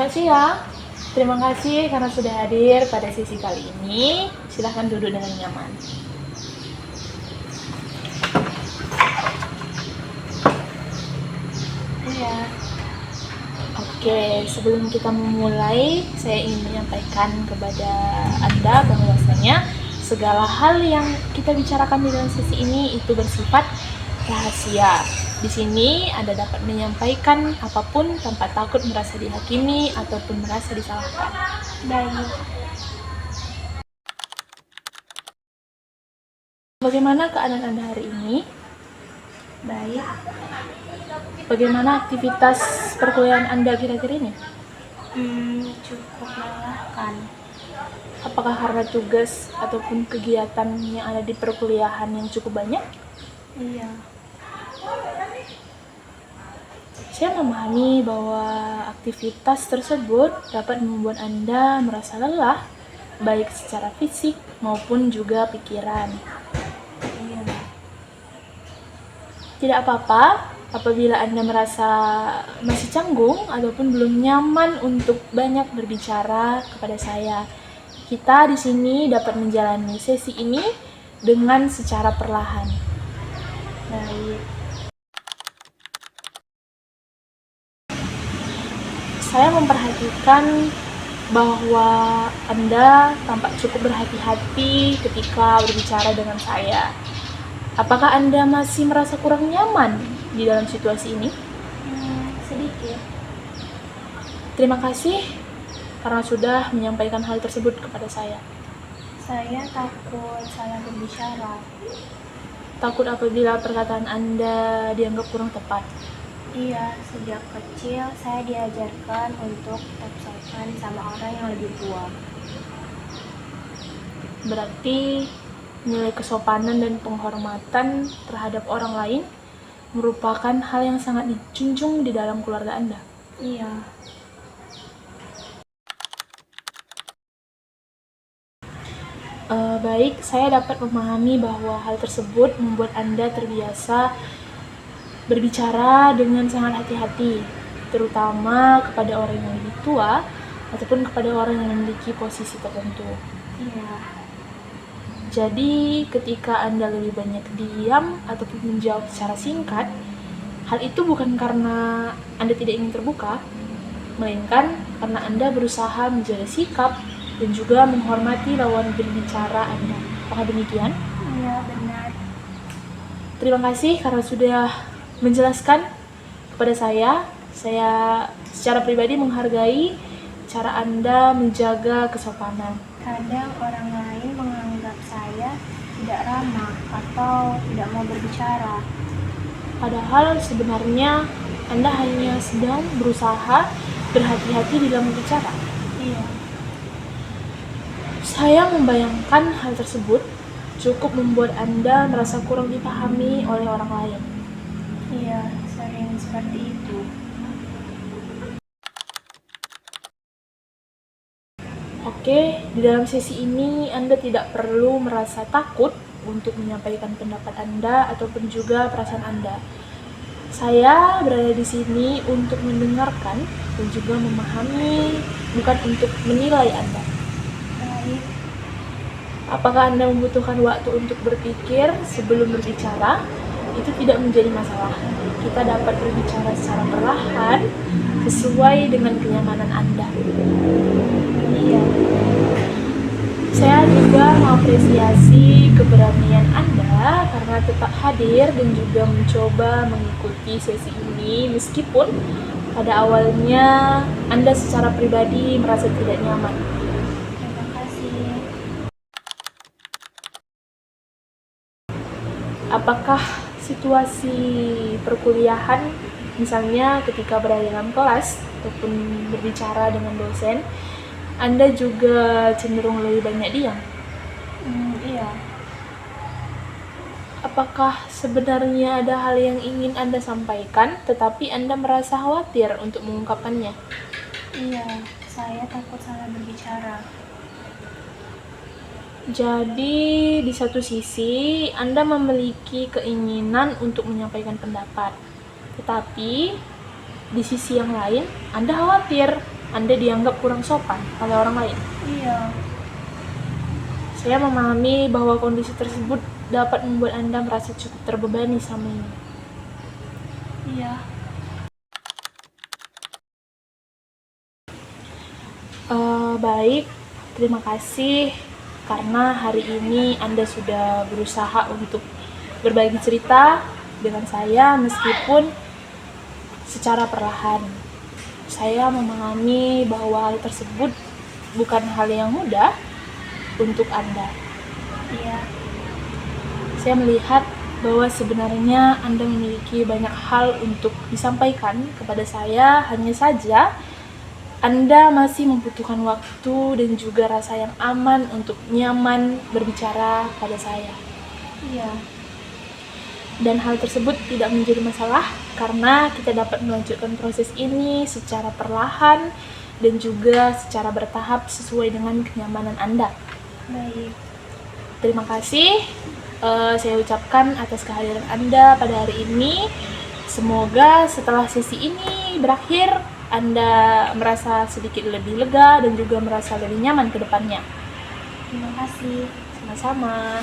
Selamat siang. Terima kasih karena sudah hadir pada sesi kali ini. Silahkan duduk dengan nyaman. Iya. Oke, sebelum kita memulai, saya ingin menyampaikan kepada Anda bahwasanya segala hal yang kita bicarakan di dalam sesi ini itu bersifat rahasia. Di sini Anda dapat menyampaikan apapun tanpa takut merasa dihakimi ataupun merasa disalahkan. Baik. Bagaimana keadaan Anda hari ini? Baik. Bagaimana aktivitas perkuliahan Anda kira-kira ini? Cukup melelahkan. Apakah karena tugas ataupun kegiatan yang ada di perkuliahan yang cukup banyak? Iya. Saya memahami bahwa aktivitas tersebut dapat membuat Anda merasa lelah, baik secara fisik maupun juga pikiran. Iya. Tidak apa-apa apabila Anda merasa masih canggung ataupun belum nyaman untuk banyak berbicara kepada saya. Kita di sini dapat menjalani sesi ini dengan secara perlahan. Baik. Saya memperhatikan bahwa Anda tampak cukup berhati-hati ketika berbicara dengan saya. Apakah Anda masih merasa kurang nyaman di dalam situasi ini? Sedikit. Terima kasih karena sudah menyampaikan hal tersebut kepada saya. Saya takut salah berbicara. Takut apabila perkataan Anda dianggap kurang tepat. Iya, sejak kecil saya diajarkan untuk tetap sopan sama orang yang lebih tua. Berarti nilai kesopanan dan penghormatan terhadap orang lain merupakan hal yang sangat dijunjung di dalam keluarga Anda. Iya. Baik, saya dapat memahami bahwa hal tersebut membuat Anda terbiasa berbicara dengan sangat hati-hati, terutama kepada orang yang lebih tua ataupun kepada orang yang memiliki posisi tertentu. Iya. Jadi, ketika Anda lebih banyak diam ataupun menjawab secara singkat, hal itu bukan karena Anda tidak ingin terbuka, melainkan karena Anda berusaha menjaga sikap dan juga menghormati lawan berbicara Anda. Apakah demikian? Iya, benar. Terima kasih karena sudah menjelaskan kepada saya. Saya secara pribadi menghargai cara Anda menjaga kesopanan. Kadang orang lain menganggap saya tidak ramah atau tidak mau berbicara. Padahal sebenarnya Anda hanya sedang berusaha berhati-hati di dalam berbicara. Iya. Saya membayangkan hal tersebut cukup membuat Anda merasa kurang dipahami oleh orang lain. Iya, sering seperti itu. Oke, di dalam sesi ini Anda tidak perlu merasa takut untuk menyampaikan pendapat Anda ataupun juga perasaan Anda. Saya berada di sini untuk mendengarkan dan juga memahami, bukan untuk menilai Anda. Baik. Apakah Anda membutuhkan waktu untuk berpikir sebelum berbicara? Itu tidak menjadi masalah. Kita dapat berbicara secara perlahan sesuai dengan kenyamanan Anda. Iya. Saya juga mengapresiasi keberanian Anda karena tetap hadir dan juga mencoba mengikuti sesi ini meskipun pada awalnya Anda secara pribadi merasa tidak nyaman. Terima kasih. Apakah situasi perkuliahan, misalnya ketika berada dalam kelas ataupun berbicara dengan dosen, Anda juga cenderung lebih banyak diam? Iya. Apakah sebenarnya ada hal yang ingin Anda sampaikan, tetapi Anda merasa khawatir untuk mengungkapkannya? Iya, saya takut salah berbicara. Jadi, di satu sisi, Anda memiliki keinginan untuk menyampaikan pendapat. Tetapi, di sisi yang lain, Anda khawatir Anda dianggap kurang sopan oleh orang lain. Iya. Saya memahami bahwa kondisi tersebut dapat membuat Anda merasa cukup terbebani selama ini. Iya. Baik, terima kasih karena hari ini Anda sudah berusaha untuk berbagi cerita dengan saya meskipun secara perlahan. Saya memahami bahwa hal tersebut bukan hal yang mudah untuk Anda. Iya. Saya melihat bahwa sebenarnya Anda memiliki banyak hal untuk disampaikan kepada saya, hanya saja Anda masih membutuhkan waktu dan juga rasa yang aman untuk nyaman berbicara pada saya. Iya. Dan hal tersebut tidak menjadi masalah karena kita dapat melanjutkan proses ini secara perlahan dan juga secara bertahap sesuai dengan kenyamanan Anda. Baik. Terima kasih saya ucapkan atas kehadiran Anda pada hari ini. Semoga setelah sesi ini berakhir, Anda merasa sedikit lebih lega dan juga merasa lebih nyaman ke depannya. Terima kasih. Sama-sama.